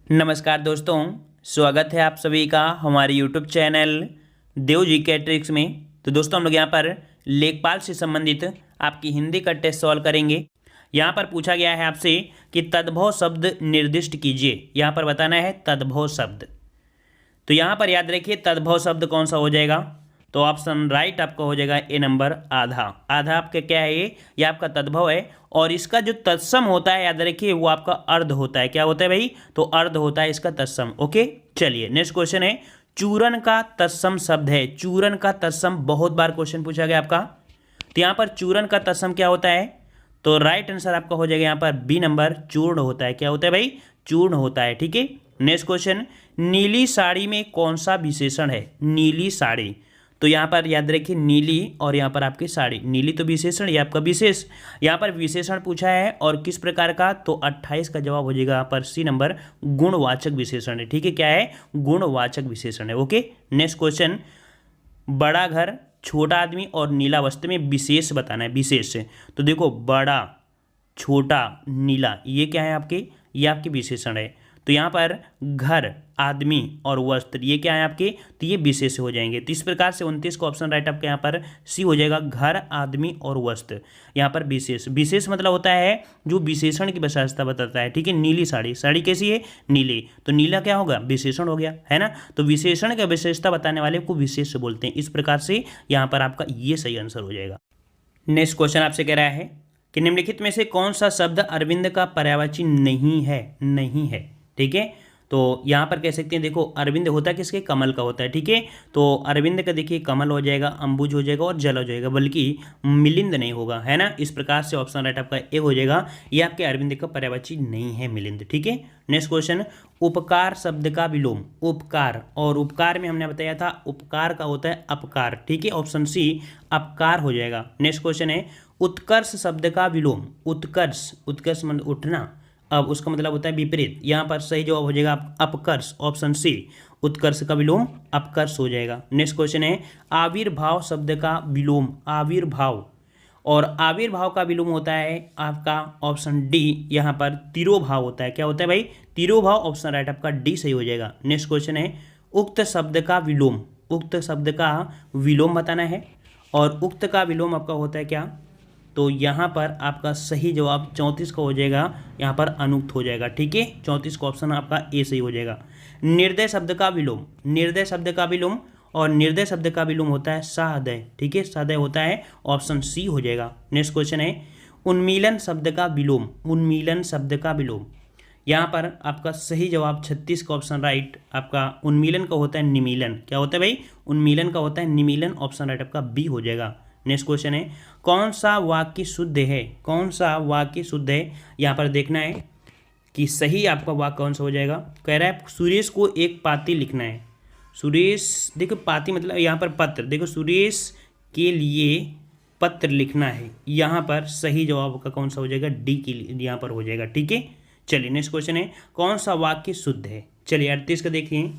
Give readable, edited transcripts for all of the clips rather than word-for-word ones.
नमस्कार दोस्तों, स्वागत है आप सभी का हमारे यूट्यूब चैनल देव जी के ट्रिक्स में। तो दोस्तों हम लोग यहाँ पर लेखपाल से संबंधित आपकी हिंदी का टेस्ट सॉल्व करेंगे। यहाँ पर पूछा गया है आपसे कि तद्भव शब्द निर्दिष्ट कीजिए। यहाँ पर बताना है तद्भव शब्द। तो यहाँ पर याद रखिए तद्भव शब्द कौन सा हो जाएगा। तो ऑप्शन राइट आपका हो जाएगा ए नंबर आधा। आधा आपका क्या है, ये आपका तद्भव है। और इसका जो तत्सम होता है याद रखिए वो आपका अर्ध होता है। क्या होता है भाई? तो अर्ध होता है इसका तत्सम। ओके, चलिए नेक्स्ट क्वेश्चन है चूरन का तत्सम शब्द है। चूरन का तत्सम बहुत बार क्वेश्चन पूछा गया आपका। तो यहाँ पर चूरन का तत्सम क्या होता है? तो राइट आंसर आपका हो जाएगा यहाँ पर बी नंबर चूर्ण होता है। क्या होता है भाई? चूर्ण होता है। ठीक है, नेक्स्ट क्वेश्चन नीली साड़ी में कौन सा विशेषण है? नीली साड़ी, तो यहाँ पर याद रखिए नीली और यहाँ पर आपकी साड़ी। नीली तो विशेषण, ये आपका विशेष। यहाँ पर विशेषण पूछा है और किस प्रकार का? तो 28 का जवाब हो जाएगा यहाँ पर सी नंबर गुणवाचक विशेषण है। ठीक है, क्या है? गुणवाचक विशेषण है। ओके, नेक्स्ट क्वेश्चन बड़ा घर, छोटा आदमी और नीला वस्त्र में विशेष बताना है। विशेष तो देखो बड़ा, छोटा, नीला, ये क्या है आपके? ये आपके विशेषण है। तो यहाँ पर घर, आदमी और वस्त्र ये क्या है आपके? तो ये विशेष हो जाएंगे। तो इस प्रकार से 29 का ऑप्शन राइट आपके यहाँ पर सी हो जाएगा। घर, आदमी और वस्त्र, यहाँ पर विशेष। विशेष मतलब होता है जो विशेषण की विशेषता बताता है। ठीक है, नीली साड़ी, साड़ी कैसी है? नीली, तो नीला क्या होगा? विशेषण हो गया, है ना। तो विशेषण की विशेषता बताने वाले को विशेष बोलते हैं। इस प्रकार से यहाँ पर आपका ये सही आंसर हो जाएगा। नेक्स्ट क्वेश्चन आपसे कह रहा है कि निम्नलिखित में से कौन सा शब्द अरविंद का पर्यायवाची नहीं है? नहीं है। ठीक है, तो यहाँ पर कह सकते हैं देखो अरविंद होता है किसके? कमल का होता है। ठीक है, तो अरविंद का देखिए कमल हो जाएगा, अंबुज हो जाएगा और जल हो जाएगा, बल्कि मिलिंद नहीं होगा, है ना। इस प्रकार से ऑप्शन राइट आपका ए हो जाएगा। ये आपके अरविंद का पर्यायवाची नहीं है मिलिंद। ठीक है, नेक्स्ट क्वेश्चन उपकार शब्द का विलोम। उपकार, और उपकार में हमने बताया था उपकार का होता है अपकार। ठीक है, ऑप्शन सी अपकार हो जाएगा। नेक्स्ट क्वेश्चन है उत्कर्ष शब्द का विलोम। उत्कर्ष, उत्कर्ष मतलब उठना, अब उसका मतलब होता है विपरीत। यहाँ पर सही जवाब हो जाएगा अपकर्ष, ऑप्शन सी उत्कर्ष का विलोम अपकर्ष हो जाएगा। नेक्स्ट क्वेश्चन है आविर्भाव शब्द का विलोम। आविर्भाव, और आविर्भाव का विलोम होता है आपका ऑप्शन डी, यहाँ पर तिरोभाव होता है। क्या होता है भाई? तिरोभाव। ऑप्शन राइट आपका डी सही हो जाएगा। नेक्स्ट क्वेश्चन है उक्त शब्द का विलोम। उक्त शब्द का विलोम बताना है, और उक्त का विलोम आपका होता है क्या? तो यहाँ पर आपका सही जवाब 34 का हो जाएगा, यहाँ पर अनुक्त हो जाएगा। ठीक है, 34 का ऑप्शन आपका ए सही हो जाएगा। निर्दय शब्द का विलोम। निर्दय शब्द का विलोम, और निर्दय शब्द का विलोम होता है सहदय। ठीक है, सहदय होता है, ऑप्शन सी हो जाएगा। नेक्स्ट क्वेश्चन है उन्मीलन शब्द का विलोम। उन्मीलन शब्द का विलोम, यहाँ पर आपका सही जवाब 36 का ऑप्शन राइट आपका उन्मीलन का होता है निमीलन। क्या होता है भाई? उन्मीलन का होता है निमीलन। ऑप्शन राइट आपका बी हो जाएगा। नेक्स्ट क्वेश्चन है कौन सा वाक्य शुद्ध है? कौन सा वाक्य शुद्ध है? यहाँ पर देखना है कि सही आपका वाक्य कौन सा हो जाएगा। कह रहा है सुरेश को एक पाती लिखना है। सुरेश, देखो पाती मतलब यहाँ पर पत्र, देखो सुरेश के लिए पत्र लिखना है। यहाँ पर सही जवाब का कौन सा हो जाएगा? डी के लिए यहाँ पर हो जाएगा। ठीक है, चलिए नेक्स्ट क्वेश्चन है कौन सा वाक्य शुद्ध है? चलिए 38 का देखिए।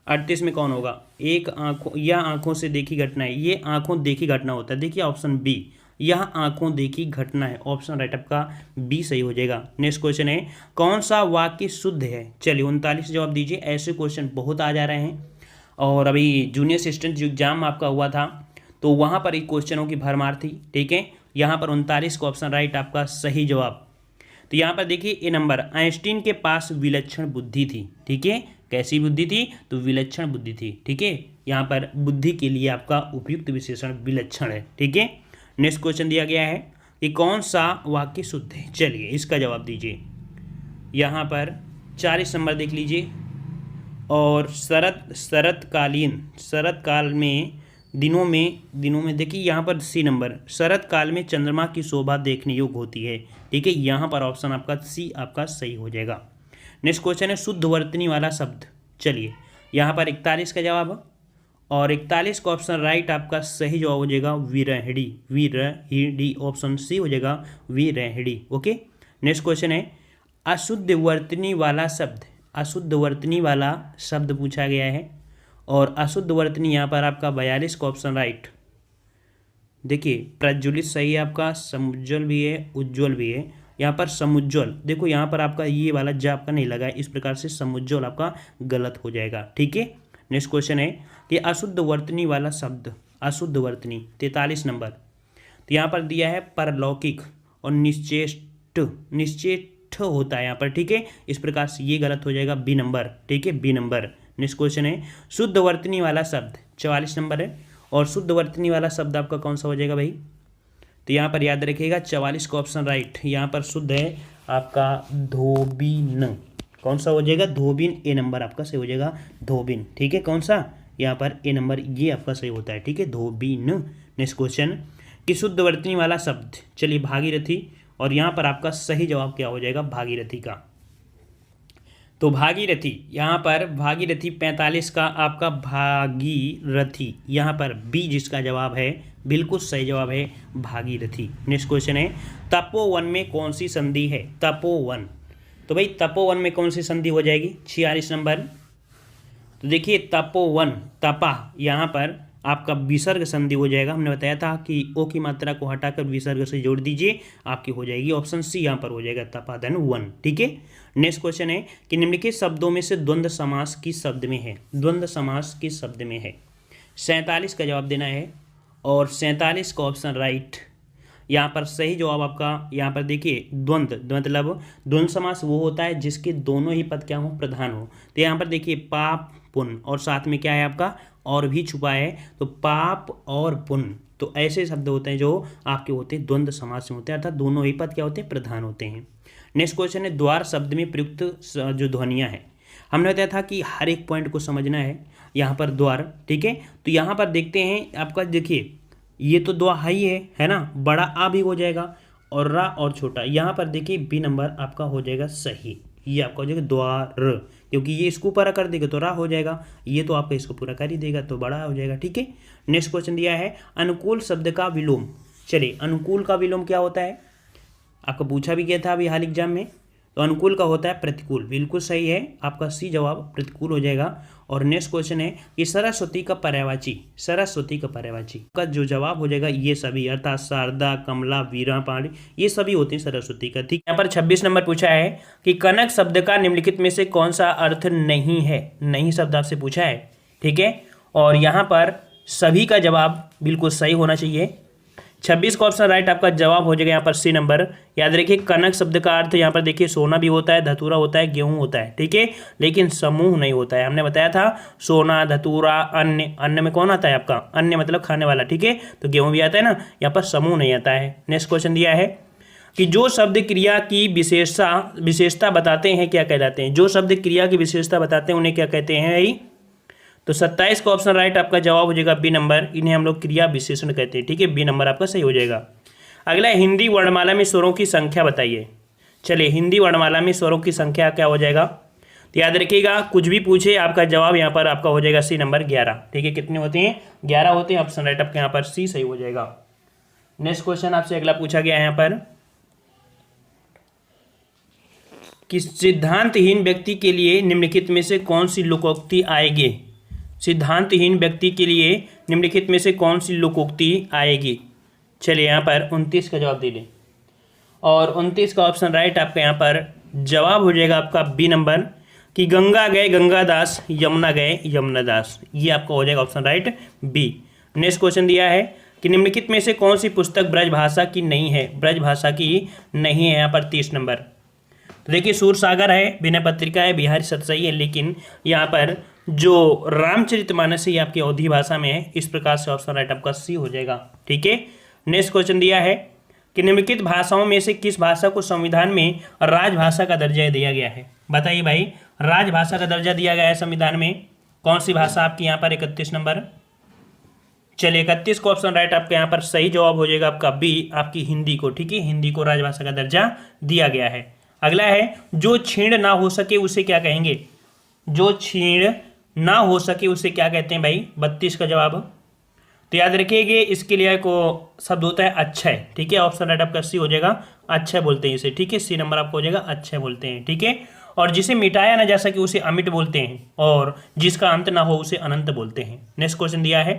38 में कौन होगा? एक आंखों या आंखों से देखी घटना है। ये आंखों देखी घटना होता है। देखिए ऑप्शन बी, यह आंखों देखी घटना है। ऑप्शन राइट आपका बी सही हो जाएगा। नेक्स्ट क्वेश्चन है कौन सा वाक्य शुद्ध है? चलिए 39 जवाब दीजिए। ऐसे क्वेश्चन बहुत आ जा रहे हैं, और अभी जूनियर असिस्टेंट जो एग्जाम आपका हुआ था तो वहाँ पर एक क्वेश्चनों की भरमार थी। ठीक है, यहाँ पर 39 का ऑप्शन राइट आपका सही जवाब। तो यहाँ पर देखिए ए नंबर आइंस्टीन के पास विलक्षण बुद्धि थी। ठीक है, कैसी बुद्धि थी? तो विलक्षण बुद्धि थी। ठीक है, यहाँ पर बुद्धि के लिए आपका उपयुक्त विशेषण विलक्षण है। ठीक है, नेक्स्ट क्वेश्चन दिया गया है कि कौन सा वाक्य शुद्ध है? चलिए इसका जवाब दीजिए। यहाँ पर 40 नंबर देख लीजिए। और शरत काल में दिनों में देखिए यहाँ पर सी नंबर शरत काल में चंद्रमा की शोभा देखने योग्य होती है। ठीक है, यहाँ पर ऑप्शन आपका सी आपका सही हो जाएगा। नेक्स्ट क्वेश्चन है शुद्ध वर्तनी वाला शब्द। चलिए यहाँ पर 41 का जवाब, और 41 का ऑप्शन राइट आपका सही जवाब हो जाएगा विरहिणी। विरहिणी, ऑप्शन सी हो जाएगा विरहिणी। ओके, नेक्स्ट क्वेश्चन है अशुद्ध वर्तनी वाला शब्द। अशुद्ध वर्तनी वाला शब्द पूछा गया है, और अशुद्ध वर्तनी यहाँ पर आपका 42 का ऑप्शन राइट। देखिए प्रज्वलित सही है आपका, समुज्ज्वल भी है, उज्ज्वल भी है, यहाँ पर समुज्ज्वल, देखो यहाँ पर आपका ये वाला ज आपका नहीं लगा है, इस प्रकार से समुज्ज्वल आपका गलत हो जाएगा। ठीक है, नेक्स्ट क्वेश्चन है कि अशुद्ध वर्तनी वाला शब्द, अशुद्ध वर्तनी 43 नंबर, तो यहाँ पर दिया है परलौकिक और निश्चेष्ट, निश्चेष्ट होता है यहाँ पर। ठीक है, इस प्रकार से ये गलत हो जाएगा, बी नंबर। ठीक है, बी नंबर। नेक्स्ट क्वेश्चन है शुद्ध वर्तनी वाला शब्द 44 नंबर है, और शुद्ध वर्तनी वाला शब्द आपका कौन सा हो जाएगा भाई, तो यहाँ पर याद रखिएगा 44 का ऑप्शन राइट। यहाँ पर शुद्ध है आपका धोबीन, कौन सा हो जाएगा, धोबीन, ए नंबर आपका सही हो जाएगा, धोबीन। ठीक है, कौन सा, यहाँ पर ए नंबर, ये आपका सही होता है। ठीक है, धोबीन। नेक्स्ट क्वेश्चन कि शुद्ध वर्तनी वाला शब्द, चलिए भागीरथी, और यहाँ पर आपका सही जवाब क्या हो जाएगा, भागीरथी का। तो भागीरथी, यहाँ पर भागीरथी 45 का आपका भागीरथी, यहाँ पर बी जिसका जवाब है, बिल्कुल सही जवाब है भागीरथी। नेक्स्ट क्वेश्चन है तपोवन में कौन सी संधि है, तपोवन, तो भाई तपोवन में कौन सी संधि हो जाएगी, 46 नंबर। तो देखिए तपोवन, तपा, यहाँ पर आपका विसर्ग संधि हो जाएगा। हमने बताया था कि ओ की मात्रा को हटाकर विसर्ग से जोड़ दीजिए, आपकी हो जाएगी ऑप्शन सी, यहाँ पर हो जाएगा तपादन वन। ठीक है, नेक्स्ट क्वेश्चन है कि निम्नलिखित शब्दों में से द्वंद्व समास किस शब्द में है, द्वंद्व समास किस शब्द में है, 47 का जवाब देना है, और 47 का ऑप्शन राइट। यहाँ पर सही जवाब आपका, यहाँ पर देखिए द्वंद्व, मतलब द्वंद्व समास वो होता है जिसके दोनों ही पद क्या हो, प्रधान हो। तो यहाँ पर देखिए पाप पुण्य, और साथ में क्या है आपका और भी छुपा है, तो पाप और पुण्य, तो ऐसे शब्द होते हैं जो आपके होते हैं द्वंद्व समास में होते हैं, अर्थात दोनों ही पद क्या होते हैं, प्रधान होते हैं। नेक्स्ट क्वेश्चन है द्वार शब्द में प्रयुक्त जो ध्वनियाँ हैं, हमने बताया था कि हर एक पॉइंट को समझना है। यहाँ पर द्वार, ठीक है, तो यहाँ पर देखते हैं आपका, देखिए ये तो द्वा ही है ना, बड़ा आ भी हो जाएगा, और रा और छोटा, यहाँ पर देखिए बी नंबर आपका हो जाएगा सही, ये आपका हो जाएगा द्वार, क्योंकि ये इसको पूरा कर देगा तो रा हो जाएगा, ये तो आपका इसको पूरा कर ही देगा तो बड़ा हो जाएगा। ठीक है, नेक्स्ट क्वेश्चन दिया है अनुकूल शब्द का विलोम, चलिए अनुकूल का विलोम क्या होता है, आपको पूछा भी गया था अभी हाल एग्जाम में, तो अनुकूल का होता है प्रतिकूल, बिल्कुल सही है आपका सी जवाब, प्रतिकूल हो जाएगा। और नेक्स्ट क्वेश्चन है कि सरस्वती का पर्यायवाची, सरस्वती का पर्यायवाची का जो जवाब हो जाएगा ये सभी, अर्थात शारदा, कमला, वीरा, पाणी, ये सभी होते हैं सरस्वती का। ठीक, यहाँ पर 26 नंबर पूछा है कि कनक शब्द का निम्नलिखित में से कौन सा अर्थ नहीं है, नहीं शब्द आपसे पूछा है। ठीक है, और यहाँ पर सभी का जवाब बिल्कुल सही होना चाहिए। 26 का ऑप्शन राइट आपका जवाब हो जाएगा यहाँ पर सी नंबर। याद रखिए कनक शब्द का अर्थ यहाँ पर देखिए सोना भी होता है, धतूरा होता है, गेहूं होता है। ठीक है, लेकिन समूह नहीं होता है। हमने बताया था सोना, धतूरा, अन्य, अन्य में कौन आता है आपका, अन्य मतलब खाने वाला। ठीक है, तो गेहूं भी आता है ना, यहाँ पर समूह नहीं आता है। नेक्स्ट क्वेश्चन दिया है कि जो शब्द क्रिया की विशेषता बताते हैं क्या कहलाते हैं, जो शब्द क्रिया की विशेषता बताते हैं उन्हें क्या कहते हैं भाई, तो 27 का ऑप्शन राइट आपका जवाब हो जाएगा बी नंबर, इन्हें हम लोग क्रिया विशेषण कहते हैं। ठीक है, बी नंबर आपका सही हो जाएगा। अगला हिंदी वर्णमाला में स्वरों की संख्या बताइए। चलिए हिंदी वर्णमाला में स्वरों की संख्या क्या हो जाएगा, तो याद रखिएगा कुछ भी पूछे आपका जवाब यहाँ पर आपका हो जाएगा सी नंबर 11। ठीक है, कितने होते हैं, 11 होते हैं, ऑप्शन राइट आपका यहाँ पर सी सही हो जाएगा। नेक्स्ट क्वेश्चन आपसे अगला पूछा गया यहाँ पर कि सिद्धांतहीन व्यक्ति के लिए निम्नलिखित में से कौन सी लोकोक्ति आएगी, सिद्धांतहीन व्यक्ति के लिए निम्नलिखित में से कौन सी लोकोक्ति आएगी। चलिए यहाँ पर 29 का जवाब दे दें, और 29 का ऑप्शन राइट आपका यहाँ पर जवाब हो जाएगा आपका बी नंबर कि गंगा गए गंगादास, यमुना गए यमुनादास, ये आपका हो जाएगा option right B. Next question दिया है कि निम्नलिखित में से कौन सी पुस्तक ब्रजभाषा की नहीं है, ब्रजभाषा की नहीं है यहाँ पर 30 नंबर। तो देखिए सूरसागर है, विनय पत्रिका है, बिहारी सतसई है, लेकिन यहाँ पर जो रामचरितमानस है आपकी अवधी भाषा में है, इस प्रकार से ऑप्शन राइट आपका सी हो जाएगा। ठीक है, नेक्स्ट क्वेश्चन दिया है कि निम्नलिखित भाषाओं में से किस भाषा को संविधान में राजभाषा का दर्जा दिया गया है। बताइए भाई, राजभाषा का दर्जा दिया गया है संविधान में, कौन सी भाषा आपकी यहाँ पर 31 नंबर। चलिए 31 को ऑप्शन राइट आपका यहाँ पर सही जवाब हो जाएगा आपका बी, आपकी हिंदी को। ठीक है, हिंदी को राजभाषा का दर्जा दिया गया है। अगला है जो छीण ना हो सके उसे क्या कहेंगे, जो छीण ना हो सके उसे क्या कहते हैं भाई, 32 का जवाब। तो याद रखिएगा इसके लिए को शब्द होता है अक्षय। ठीक है, ऑप्शन राइट आपका सी हो जाएगा, अक्षय बोलते हैं इसे। ठीक है, सी नंबर आपको हो जाएगा अक्षय बोलते हैं। ठीक है, और जिसे मिटाया ना जा सके उसे अमिट बोलते हैं, और जिसका अंत ना हो उसे अनंत बोलते हैं। नेक्स्ट क्वेश्चन दिया है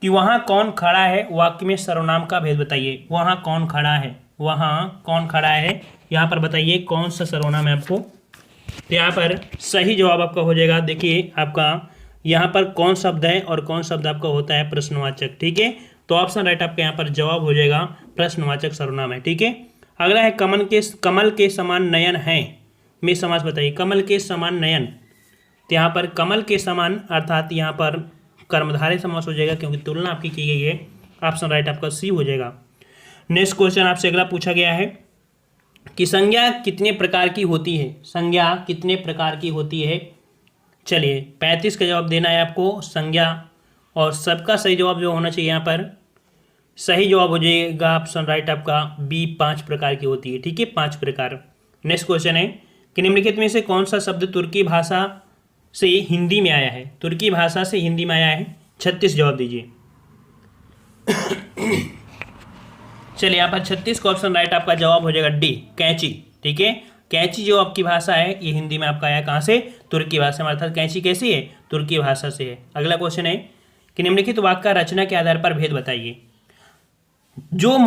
कि वहाँ कौन खड़ा है वाक्य में सर्वनाम का भेद बताइए। वहाँ कौन खड़ा है, वहाँ कौन खड़ा है यहाँ पर बताइए कौन सा सर्वनाम है आपको। तो यहाँ पर सही जवाब आपका हो जाएगा, देखिए आपका यहाँ पर कौन शब्द है और कौन शब्द आपका होता है प्रश्नवाचक, ठीक है। तो ऑप्शन राइट आपका यहाँ पर जवाब हो जाएगा प्रश्नवाचक सर्वनाम है, ठीक है। अगला है कमल के समान नयन है में समास बताइए। कमल के समान नयन, तो यहाँ पर कमल के समान अर्थात यहाँ पर कर्मधारय समास हो जाएगा क्योंकि तुलना आपकी की गई है। ऑप्शन राइट आपका सी हो जाएगा। नेक्स्ट क्वेश्चन आपसे अगला पूछा गया है कि संज्ञा कितने प्रकार की होती है। संज्ञा कितने प्रकार की होती है। चलिए 35 का जवाब देना है आपको संज्ञा, और सबका सही जवाब जो होना चाहिए यहाँ पर सही जवाब हो जाएगा ऑप्शन राइट आपका बी 5 प्रकार की होती है, ठीक है, 5 प्रकार। नेक्स्ट क्वेश्चन है कि निम्नलिखित में से कौन सा शब्द तुर्की भाषा से हिंदी में आया है। तुर्की भाषा से हिंदी में आया है। 36 जवाब दीजिए। चलिए यहाँ पर 36 का ऑप्शन राइट आपका जवाब हो जाएगा डी कैंची, ठीक है। कैंची जो आपकी भाषा है ये हिंदी में आपका आया कहाँ से, तुर्की भाषा में, अर्थात कैंची कैसी है, तुर्की भाषा से है। अगला क्वेश्चन है कि निम्नलिखित वाक्य का रचना के आधार पर भेद बताइए। जो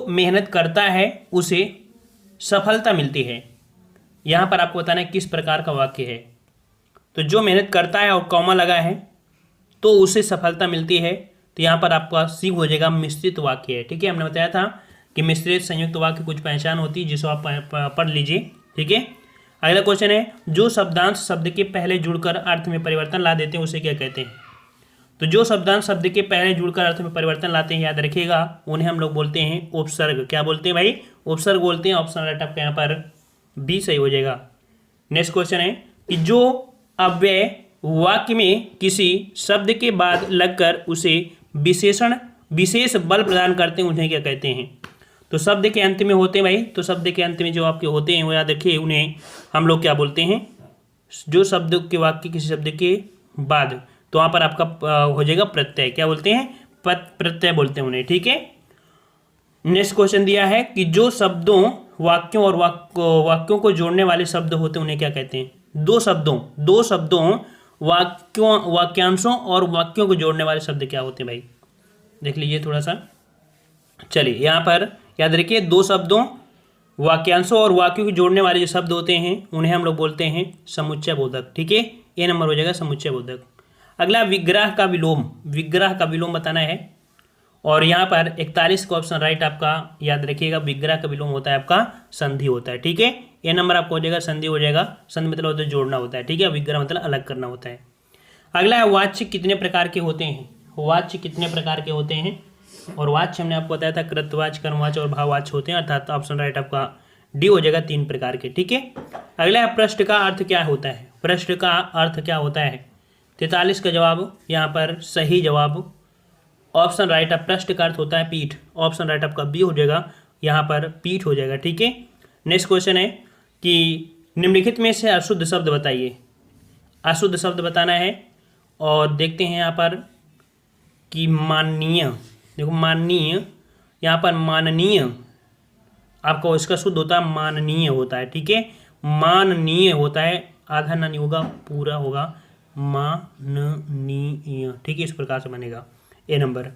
मेहनत करता है उसे सफलता मिलती है। यहाँ पर आपको बताना है किस प्रकार का वाक्य है। तो जो मेहनत करता है और कॉमा लगा है तो उसे सफलता मिलती है, तो यहाँ पर आपका सी हो जाएगा मिश्रित वाक्य है, ठीक है। हमने बताया था कि मिश्रित संयुक्त वाक्य कुछ पहचान होती है जिसको आप पढ़ लीजिए, ठीक है। अगला क्वेश्चन है जो शब्दांश शब्द के पहले जुड़कर अर्थ में परिवर्तन ला देते हैं उसे क्या कहते हैं। तो जो शब्दांश शब्द के पहले जुड़कर अर्थ में परिवर्तन लाते हैं, याद रखिएगा, उन्हें हम लोग बोलते हैं उपसर्ग। क्या बोलते हैं भाई, उपसर्ग बोलते हैं। ऑप्शन राइट आपका यहाँ पर बी सही हो जाएगा। नेक्स्ट क्वेश्चन है कि जो अव्यय वाक्य में किसी शब्द के बाद लगकर उसे विशेष बल प्रदान करते हैं उन्हें क्या कहते हैं। तो शब्द के अंत में होते हैं भाई, तो शब्द के अंत में जो आपके होते हैं वो याद रखिए, उन्हें हम लोग क्या बोलते हैं, जो शब्द के वाक्य किसी शब्द के बाद, तो वहाँ पर आपका हो जाएगा प्रत्यय। क्या बोलते हैं, प्रत्यय बोलते हैं उन्हें, ठीक है। नेक्स्ट क्वेश्चन दिया है कि जो शब्दों वाक्यों और वाक्यों को जोड़ने वाले शब्द होते हैं उन्हें क्या कहते हैं। दो शब्दों वाक्यांशों और वाक्यों को जोड़ने वाले शब्द क्या होते हैं भाई, देख लीजिए थोड़ा सा। चलिए यहाँ पर याद रखिए, दो शब्दों वाक्यांशों और वाक्यों को जोड़ने वाले जो शब्द होते हैं उन्हें हम लोग बोलते हैं समुच्चय बोधक, ठीक है। ये नंबर हो जाएगा समुच्चय बोधक। अगला विग्रह का विलोम बताना है, और यहाँ पर 41 का ऑप्शन राइट आपका याद रखिएगा, विग्रह का विलोम होता है आपका संधि होता है, ठीक है। ये नंबर आपको हो जाएगा संधि हो जाएगा। संधि मतलब होता है जोड़ना होता है, ठीक है। विग्रह मतलब अलग करना होता है। अगला है वाच्य कितने प्रकार के होते हैं। वाच्य कितने प्रकार के होते हैं, और वाच्य हमने आपको बताया था कृतवाच्य, कर्मवाच्य और भाववाच्य होते हैं, अर्थात ऑप्शन राइट आपका डी हो जाएगा 3 प्रकार के, ठीक है। अगला है पृष्ठ का अर्थ क्या होता है। पृष्ठ का अर्थ क्या होता है। 43 का जवाब यहाँ पर सही जवाब ऑप्शन राइट आप पृष्ठ का अर्थ होता है पीठ। ऑप्शन राइट आपका बी हो जाएगा, यहाँ पर पीठ हो जाएगा, ठीक है। नेक्स्ट क्वेश्चन है कि निम्नलिखित में से अशुद्ध शब्द बताइए। अशुद्ध शब्द बताना है, और देखते हैं यहाँ पर कि माननीय, देखो माननीय, यहाँ पर माननीय आपको इसका शुद्ध होता है माननीय होता है, ठीक है। माननीय होता है, आधा ना नहीं होगा, पूरा होगा माननीय, ठीक है। इस प्रकार से बनेगा ए नंबर।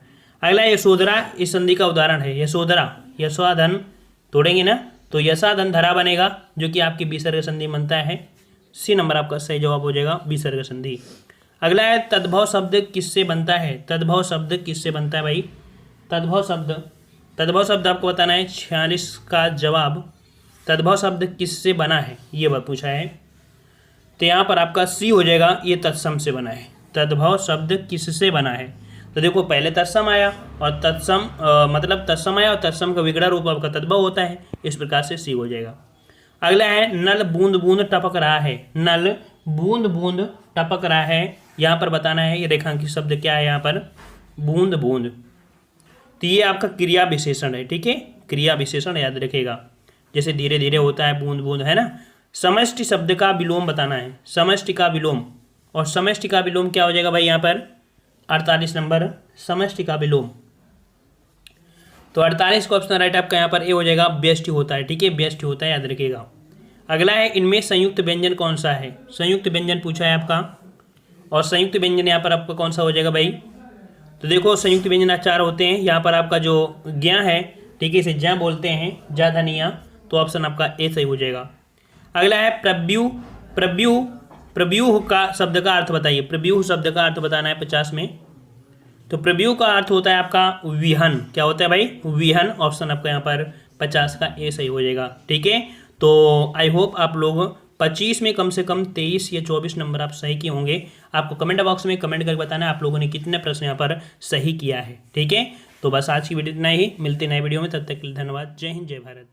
अगला यशोधरा इस संधि का उदाहरण है। यशोधरा, यशोधन तोड़ेंगे ना तो यशाधन धरा बनेगा, जो कि आपकी विसर्ग संधि बनता है। सी नंबर आपका सही जवाब हो जाएगा विसर्ग संधि। अगला है तद्भव शब्द किससे बनता है। तद्भव शब्द किससे बनता है भाई। तद्भव शब्द आपको बताना है। 46 का जवाब तद्भव शब्द किससे बना है ये बात पूछा है, तो यहाँ पर आपका सी हो जाएगा, ये तत्सम से बना है। तद्भव शब्द किससे बना है, तो देखो पहले तत्सम आया और तत्सम मतलब तत्सम आया और तत्सम का विग्रह रूप आपका तद्भव होता है, इस प्रकार से सी हो जाएगा। अगला है नल बूंद बूंद टपक रहा है। नल बूंद बूंद टपक रहा है, यहाँ पर बताना है ये रेखांकित शब्द क्या है, यहाँ पर बूंद बूंद, तो ये आपका क्रिया विशेषण है, ठीक है। क्रिया विशेषण याद रखिएगा, जैसे धीरे धीरे होता है बूंद बूंद, है ना। समष्टि शब्द का विलोम बताना है। समष्टि का विलोम, और समष्टि का विलोम क्या हो जाएगा भाई, यहाँ पर 48 नंबर समष्टि का विलोम। तो 48 का ऑप्शन राइट आपका यहाँ पर ए हो जाएगा, व्यष्टि होता है, ठीक है, व्यष्टि होता है, याद रखिएगा। अगला है इनमें संयुक्त व्यंजन कौन सा है। संयुक्त व्यंजन पूछा है आपका, और संयुक्त व्यंजन यहाँ पर आपका कौन सा हो जाएगा भाई, तो देखो संयुक्त व्यंजन 4 होते हैं। यहाँ पर आपका जो ज्ञ है ठीक है, इसे जय बोलते हैं, जा धनिया, तो ऑप्शन आपका ए सही हो जाएगा। अगला है प्रव्यूह। प्रव्यूह, प्रव्यूह का शब्द का अर्थ बताइए। प्रव्यूह शब्द का अर्थ बताना है 50 में। तो प्रव्यूह का अर्थ होता है आपका विहन। क्या होता है भाई? विहन। ऑप्शन आपका यहाँ पर 50 का ए सही हो जाएगा। ठीक है, तो आई होप आप लोग 25 में कम से कम 23 या 24 नंबर आप सही किए होंगे। आपको कमेंट बॉक्स में कमेंट करके बताना है आप लोगों ने कितने प्रश्न यहाँ पर सही किया है। ठीक है, तो बस आज की वीडियो इतना ही, मिलते नए वीडियो में, तब तक के लिए धन्यवाद। जय हिंद, जय भारत।